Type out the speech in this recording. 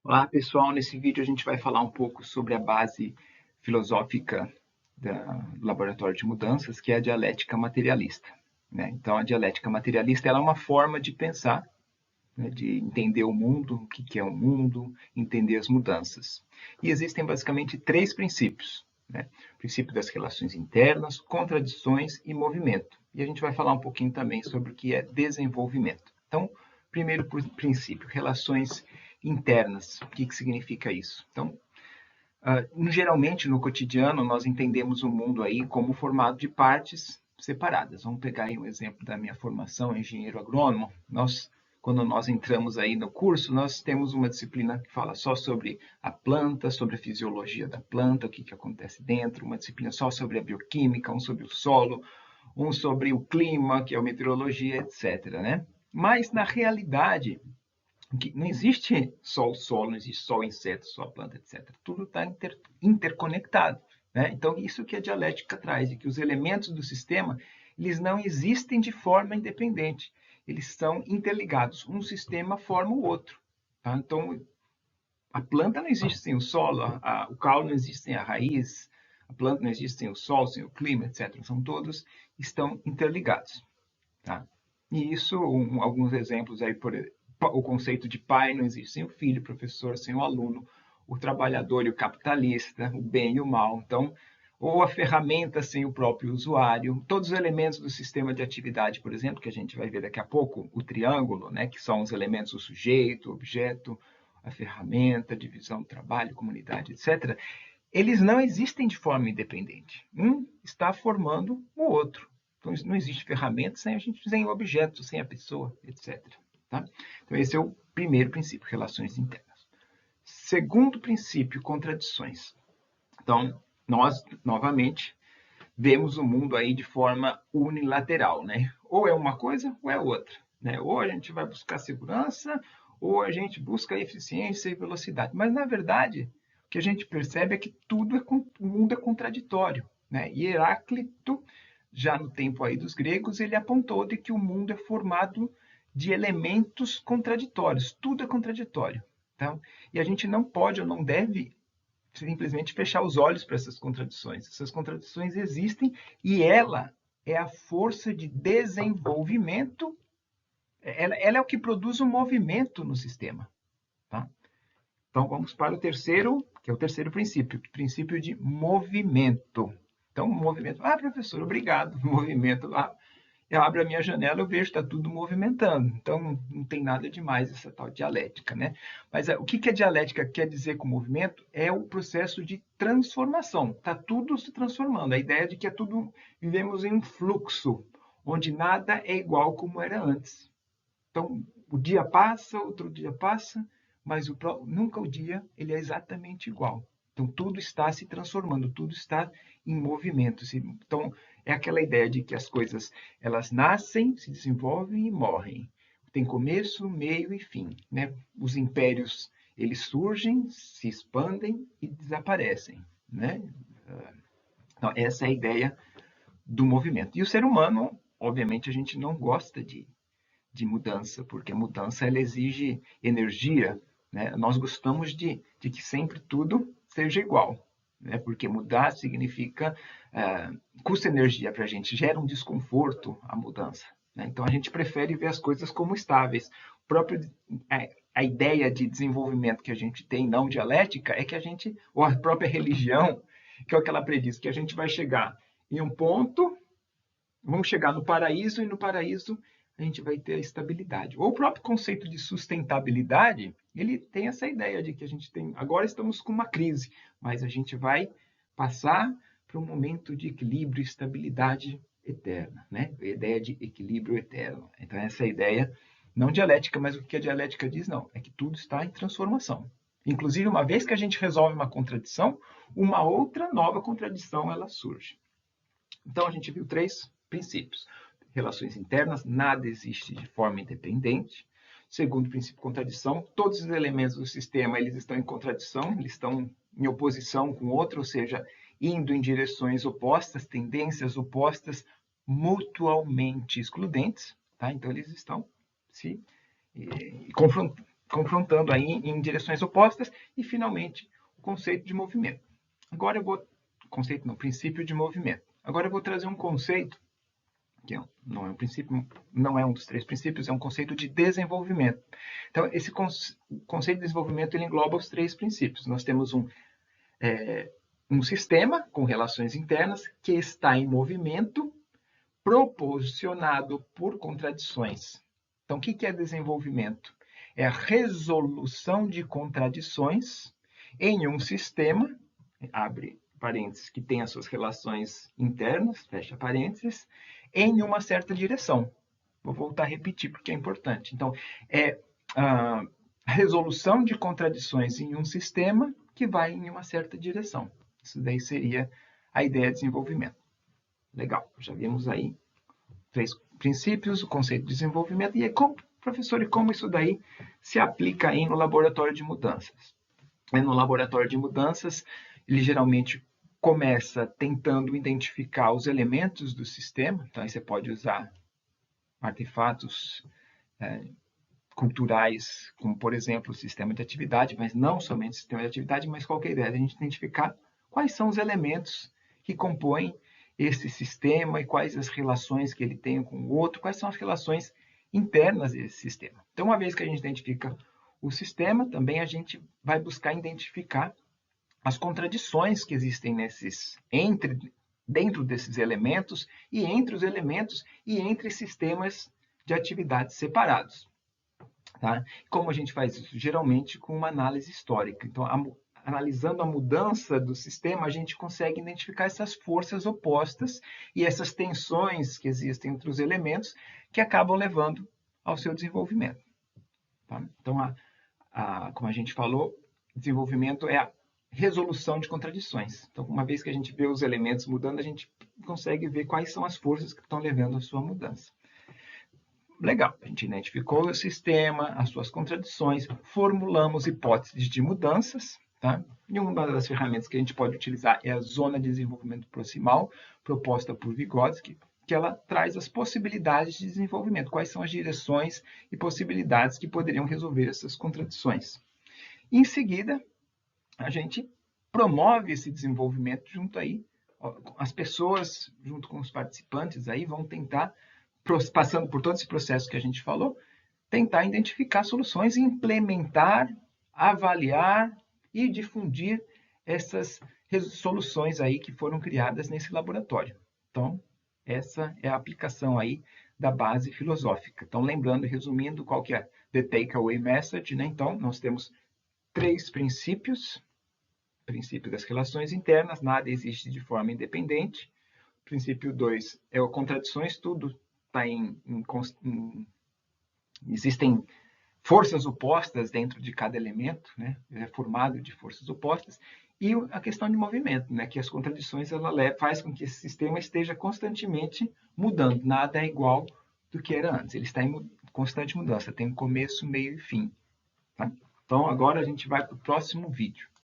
Olá, pessoal. Nesse vídeo a gente vai falar um pouco sobre a base filosófica do Laboratório de Mudanças, que é a dialética materialista, né? Então, a dialética materialista ela é uma forma de pensar, né, de entender o mundo, o que é o mundo, entender as mudanças. E existem basicamente três princípios, né? O princípio das relações internas, contradições e movimento. E a gente vai falar um pouquinho também sobre o que é desenvolvimento. Então, primeiro princípio, relações internas. O que significa isso? Então, geralmente no cotidiano nós entendemos o mundo aí como formado de partes separadas. Vamos pegar aí um exemplo da minha formação, engenheiro agrônomo. Quando nós entramos aí no curso, nós temos uma disciplina que fala só sobre a planta, sobre a fisiologia da planta, o que acontece dentro, uma disciplina só sobre a bioquímica, um sobre o solo, um sobre o clima, que é a meteorologia, etc., né? Mas, na realidade, não existe só o solo, não existe só o inseto, só a planta, etc. Tudo está interconectado, né? Então, isso que a dialética traz, de que os elementos do sistema eles não existem de forma independente, eles são interligados. Um sistema forma o outro. Tá? Então, a planta não existe sem o solo, o caule não existe sem a raiz, a planta não existe sem o sol, sem o clima, etc. São todos estão interligados. Tá? E isso, alguns exemplos aí, o conceito de pai não existe sem o filho, o professor sem o aluno, o trabalhador e o capitalista, o bem e o mal. Então, ou a ferramenta sem o próprio usuário, todos os elementos do sistema de atividade, por exemplo, que a gente vai ver daqui a pouco, o triângulo, né, que são os elementos do sujeito, o objeto, a ferramenta, a divisão do trabalho, comunidade, etc., eles não existem de forma independente. Um está formando o outro. Então, não existe ferramenta sem o objeto, sem a pessoa, etc. Tá? Então, esse é o primeiro princípio, relações internas. Segundo princípio, contradições. Então, nós, novamente, vemos o mundo aí de forma unilateral, né? Ou é uma coisa ou é outra, né? Ou a gente vai buscar segurança, ou a gente busca eficiência e velocidade. Mas, na verdade, o que a gente percebe é que o mundo é contraditório, né? E Heráclito, já no tempo aí dos gregos, ele apontou de que o mundo é formado de elementos contraditórios, tudo é contraditório. Então, e a gente não pode ou não deve simplesmente fechar os olhos para essas contradições. Essas contradições existem e ela é a força de desenvolvimento, ela é o que produz o movimento no sistema. Tá? Então, vamos para o terceiro, que é o terceiro princípio, o princípio de movimento. Então, movimento. Ah, professor, obrigado. Movimento. Eu abro a minha janela, eu vejo que está tudo movimentando. Então, não tem nada demais essa tal dialética, né? Mas o que a dialética quer dizer com movimento é o processo de transformação. Está tudo se transformando. A ideia de que vivemos em um fluxo, onde nada é igual como era antes. Então, o dia passa, outro dia passa, mas nunca o dia ele é exatamente igual. Então, tudo está se transformando, tudo está em movimento. Então, é aquela ideia de que as coisas elas nascem, se desenvolvem e morrem. Tem começo, meio e fim, né? Os impérios eles surgem, se expandem e desaparecem, né? Então, essa é a ideia do movimento. E o ser humano, obviamente, a gente não gosta de mudança, porque a mudança ela exige energia, né? Nós gostamos de que sempre tudo seja igual, né? Porque mudar significa custa energia para a gente, gera um desconforto a mudança, né? Então a gente prefere ver as coisas como estáveis. A ideia de desenvolvimento que a gente tem não dialética é que ou a própria religião, que é o que ela prediz, que a gente vai chegar em um ponto, vamos chegar no paraíso, e no paraíso a gente vai ter a estabilidade. Ou o próprio conceito de sustentabilidade, ele tem essa ideia de que agora estamos com uma crise, mas a gente vai passar para um momento de equilíbrio e estabilidade eterna, né? A ideia de equilíbrio eterno. Então essa é a ideia não dialética, mas o que a dialética diz não, é que tudo está em transformação. Inclusive, uma vez que a gente resolve uma contradição, uma outra nova contradição ela surge. Então a gente viu três princípios. Relações internas, nada existe de forma independente. Segundo princípio, contradição. Todos os elementos do sistema eles estão em contradição, eles estão em oposição com outro, ou seja, indo em direções opostas, tendências opostas, mutuamente excludentes. Tá? Então, eles estão se confrontando, confrontando aí em direções opostas, e finalmente o conceito de movimento. Agora eu vou, princípio de movimento. Agora eu vou trazer um conceito que não é um princípio, não é um dos 3 princípios, é um conceito de desenvolvimento. Então, esse conceito de desenvolvimento ele engloba os 3 princípios. Nós temos um sistema com relações internas que está em movimento, proporcionado por contradições. Então, o que é desenvolvimento? É a resolução de contradições em um sistema, abre parênteses, que tem as suas relações internas, fecha parênteses, em uma certa direção. Vou voltar a repetir porque é importante. Então, é a resolução de contradições em um sistema que vai em uma certa direção. Isso daí seria a ideia de desenvolvimento. Legal, já vimos aí 3 princípios, o conceito de desenvolvimento, e professor, e como isso daí se aplica aí no laboratório de mudanças? No laboratório de mudanças, ele geralmente começa tentando identificar os elementos do sistema, então aí você pode usar artefatos culturais, como por exemplo o sistema de atividade, mas não somente o sistema de atividade, mas qualquer ideia de a gente identificar quais são os elementos que compõem esse sistema e quais as relações que ele tem com o outro, quais são as relações internas desse sistema. Então, uma vez que a gente identifica o sistema, também a gente vai buscar identificar as contradições que existem dentro desses elementos e entre os elementos e entre sistemas de atividades separados. Tá? Como a gente faz isso? Geralmente com uma análise histórica. Então, analisando a mudança do sistema, a gente consegue identificar essas forças opostas e essas tensões que existem entre os elementos que acabam levando ao seu desenvolvimento. Tá? Então, como a gente falou, desenvolvimento é a resolução de contradições. Então, uma vez que a gente vê os elementos mudando, a gente consegue ver quais são as forças que estão levando à sua mudança. Legal, a gente identificou o sistema, as suas contradições, formulamos hipóteses de mudanças, tá? E uma das ferramentas que a gente pode utilizar é a zona de desenvolvimento proximal, proposta por Vygotsky, que ela traz as possibilidades de desenvolvimento, quais são as direções e possibilidades que poderiam resolver essas contradições. Em seguida, a gente promove esse desenvolvimento junto aí, as pessoas, junto com os participantes aí, vão tentar, passando por todo esse processo que a gente falou, tentar identificar soluções e implementar, avaliar e difundir essas soluções aí que foram criadas nesse laboratório. Então, essa é a aplicação aí da base filosófica. Então, lembrando, resumindo, qual que é the takeaway message, né? Então, nós temos 3 princípios. Princípio das relações internas, nada existe de forma independente. Princípio 2 é o contradições, tudo está existem forças opostas dentro de cada elemento, né? É formado de forças opostas. E a questão de movimento, né? Que as contradições faz com que esse sistema esteja constantemente mudando. Nada é igual do que era antes. Ele está em constante mudança. Tem um começo, meio e fim. Tá? Então, agora a gente vai para o próximo vídeo.